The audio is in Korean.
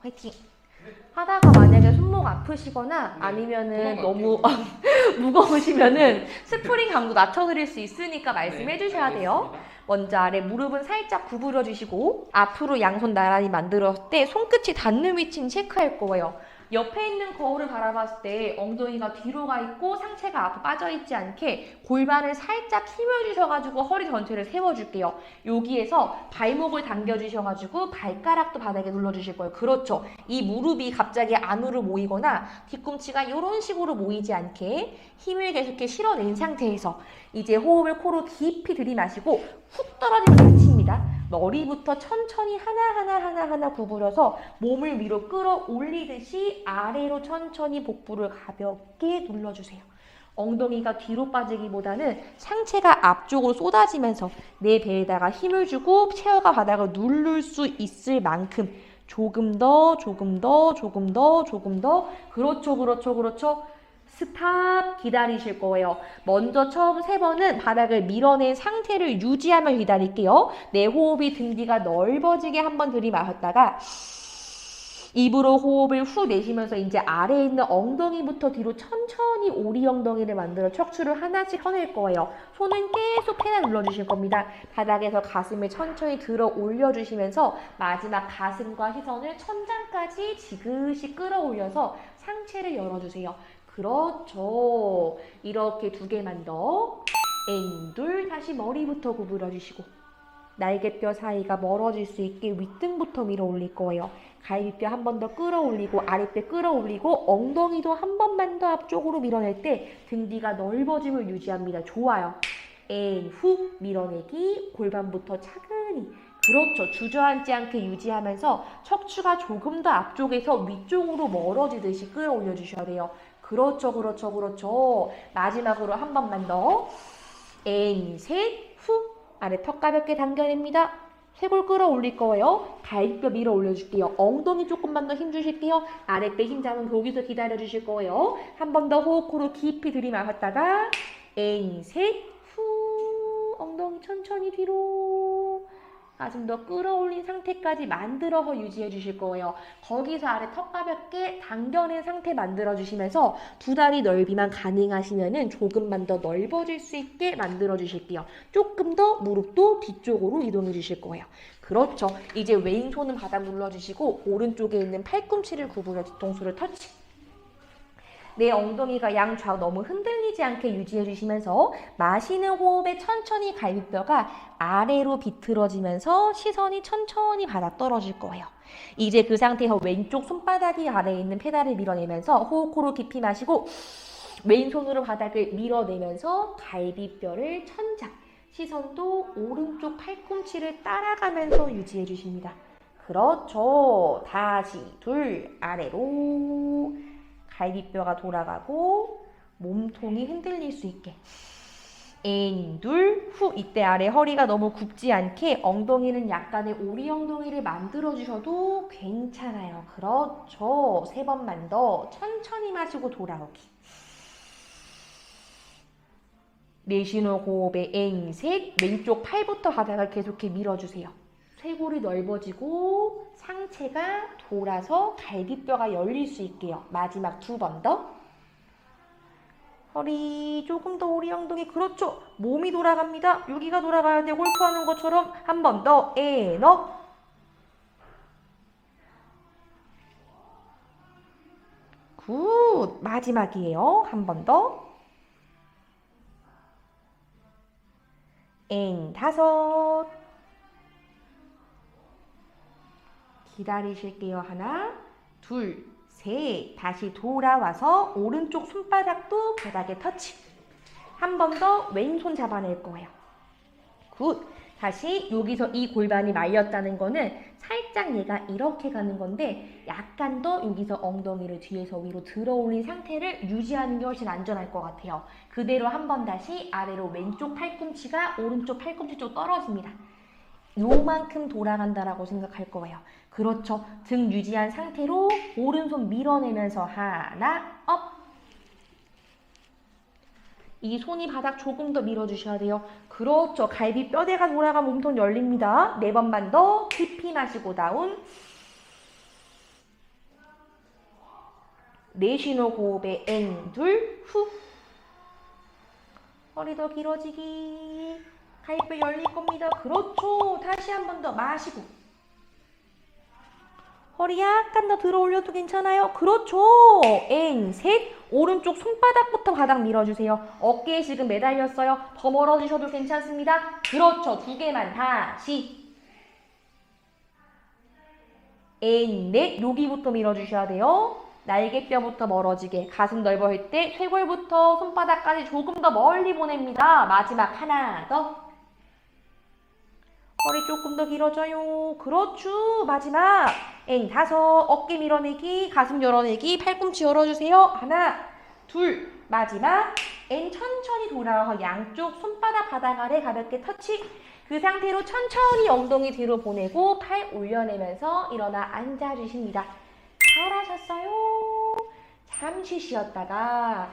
화이팅! 하다가 만약에 손목 아프시거나 아니면은 너무 무거우시면은 스프링 강도 낮춰드릴 수 있으니까 말씀해 주셔야 돼요. 먼저 아래 무릎은 살짝 구부려 주시고 앞으로 양손 나란히 만들었을 때 손끝이 닿는 위치는 체크할 거예요. 옆에 있는 거울을 바라봤을 때 엉덩이가 뒤로 가 있고 상체가 앞으로 빠져 있지 않게 골반을 살짝 힘을 주셔가지고 허리 전체를 세워줄게요. 여기에서 발목을 당겨주셔가지고 발가락도 바닥에 눌러주실 거예요. 그렇죠. 이 무릎이 갑자기 안으로 모이거나 뒤꿈치가 이런 식으로 모이지 않게 힘을 계속해 실어낸 상태에서 이제 호흡을 코로 깊이 들이마시고 훅 떨어지면 다칩니다. 머리부터 천천히 하나하나 구부려서 몸을 위로 끌어올리듯이 아래로 천천히 복부를 가볍게 눌러주세요. 엉덩이가 뒤로 빠지기보다는 상체가 앞쪽으로 쏟아지면서 내 배에다가 힘을 주고 체어가 바닥을 누를 수 있을 만큼 조금 더 그렇죠. 스탑 기다리실 거예요. 먼저 처음 3번은 바닥을 밀어낸 상태를 유지하며 기다릴게요. 내 호흡이 등 뒤가 넓어지게 한번 들이마셨다가 입으로 호흡을 후 내쉬면서 이제 아래에 있는 엉덩이부터 뒤로 천천히 오리 엉덩이를 만들어 척추를 하나씩 꺼낼 거예요. 손은 계속 페달 눌러주실 겁니다. 바닥에서 가슴을 천천히 들어 올려주시면서 마지막 가슴과 시선을 천장까지 지그시 끌어올려서 상체를 열어주세요. 그렇죠. 이렇게 2개만 더. 둘. 다시 머리부터 구부려 주시고 날개뼈 사이가 멀어질 수 있게 윗등부터 밀어 올릴 거예요. 갈비뼈 한 번 더 끌어올리고 아랫배 끌어올리고 엉덩이도 한 번만 더 앞쪽으로 밀어낼 때 등 뒤가 넓어짐을 유지합니다. 좋아요. 후 밀어내기. 골반부터 차근히. 그렇죠. 주저앉지 않게 유지하면서 척추가 조금 더 앞쪽에서 위쪽으로 멀어지듯이 끌어올려 주셔야 돼요. 그렇죠. 마지막으로 한 번만 더. 셋, 후. 아래 턱 가볍게 당겨냅니다. 쇄골 끌어올릴 거예요. 갈비뼈 밀어 올려줄게요. 엉덩이 조금만 더 힘 주실게요. 아랫배 힘 잡으면 거기서 기다려주실 거예요. 한 번 더 호흡 코로 깊이 들이마셨다가 셋, 후. 엉덩이 천천히 뒤로. 가슴 더 끌어올린 상태까지 만들어서 유지해 주실 거예요. 거기서 아래 턱 가볍게 당겨낸 상태 만들어 주시면서 두 다리 넓이만 가능하시면은 조금만 더 넓어질 수 있게 만들어 주실게요. 조금 더 무릎도 뒤쪽으로 이동해 주실 거예요. 그렇죠. 이제 왼손은 바닥 눌러 주시고 오른쪽에 있는 팔꿈치를 구부려 뒤통수를 터치. 내 엉덩이가 양좌우 너무 흔들리지 않게 유지해 주시면서 마시는 호흡에 천천히 갈비뼈가 아래로 비틀어지면서 시선이 천천히 바닥 떨어질 거예요. 이제 그 상태에서 왼쪽 손바닥이 아래에 있는 페달을 밀어내면서 호흡 코로 깊이 마시고 왼손으로 바닥을 밀어내면서 갈비뼈를 천장, 시선도 오른쪽 팔꿈치를 따라가면서 유지해 주십니다. 그렇죠. 다시 아래로. 갈비뼈가 돌아가고 몸통이 흔들릴 수 있게. 둘, 후. 이때 아래 허리가 너무 굽지 않게 엉덩이는 약간의 오리 엉덩이를 만들어주셔도 괜찮아요. 그렇죠. 3번만 더. 천천히 마시고 돌아오기. 내쉬는 호흡에 셋. 왼쪽 팔부터 바닥을 계속해 밀어주세요. 쇄골이 넓어지고 상체가 돌아서 갈비뼈가 열릴 수 있게요. 마지막 2번 더. 허리 조금 더 오리 엉덩이. 그렇죠. 몸이 돌아갑니다. 여기가 돌아가야 돼. 골프하는 것처럼 한 번 더. 업. 굿. 마지막이에요. 한 번 더. 5. 기다리실게요. 하나, 둘, 셋. 다시 돌아와서 오른쪽 손바닥도 바닥에 터치. 한 번 더 왼손 잡아낼 거예요. 굿. 다시 여기서 이 골반이 말렸다는 거는 살짝 얘가 이렇게 가는 건데 약간 더 여기서 엉덩이를 뒤에서 위로 들어 올린 상태를 유지하는 게 훨씬 안전할 것 같아요. 그대로 한 번 다시 아래로 왼쪽 팔꿈치가 오른쪽 팔꿈치 쪽 떨어집니다. 요만큼 돌아간다라고 생각할 거예요. 그렇죠. 등 유지한 상태로 오른손 밀어내면서 하나, 업. 이 손이 바닥 조금 더 밀어주셔야 돼요. 그렇죠. 갈비 뼈대가 돌아가 몸통 열립니다. 4번만 더 깊이 마시고 다운. 내쉬는 호흡에 엔, 둘, 후. 허리 더 길어지기. 갈비 열릴 겁니다. 그렇죠. 다시 한 번 더 마시고. 허리 약간 더 들어 올려도 괜찮아요. 그렇죠. 엔, 셋. 오른쪽 손바닥부터 바닥 밀어주세요. 어깨에 지금 매달렸어요. 더 멀어지셔도 괜찮습니다. 그렇죠. 두 개만 다시. 엔, 넷. 여기부터 밀어주셔야 돼요. 날개뼈부터 멀어지게. 가슴 넓어질 때 쇄골부터 손바닥까지 조금 더 멀리 보냅니다. 마지막 하나 더. 허리 조금 더 길어져요. 그렇죠. 마지막 엔, 다섯. 어깨 밀어내기, 가슴 열어내기, 팔꿈치 열어주세요. 하나, 둘. 마지막 엔, 천천히 돌아와서 양쪽 손바닥 바닥 아래 가볍게 터치. 그 상태로 천천히 엉덩이 뒤로 보내고 팔 올려내면서 일어나 앉아주십니다. 잘하셨어요. 잠시 쉬었다가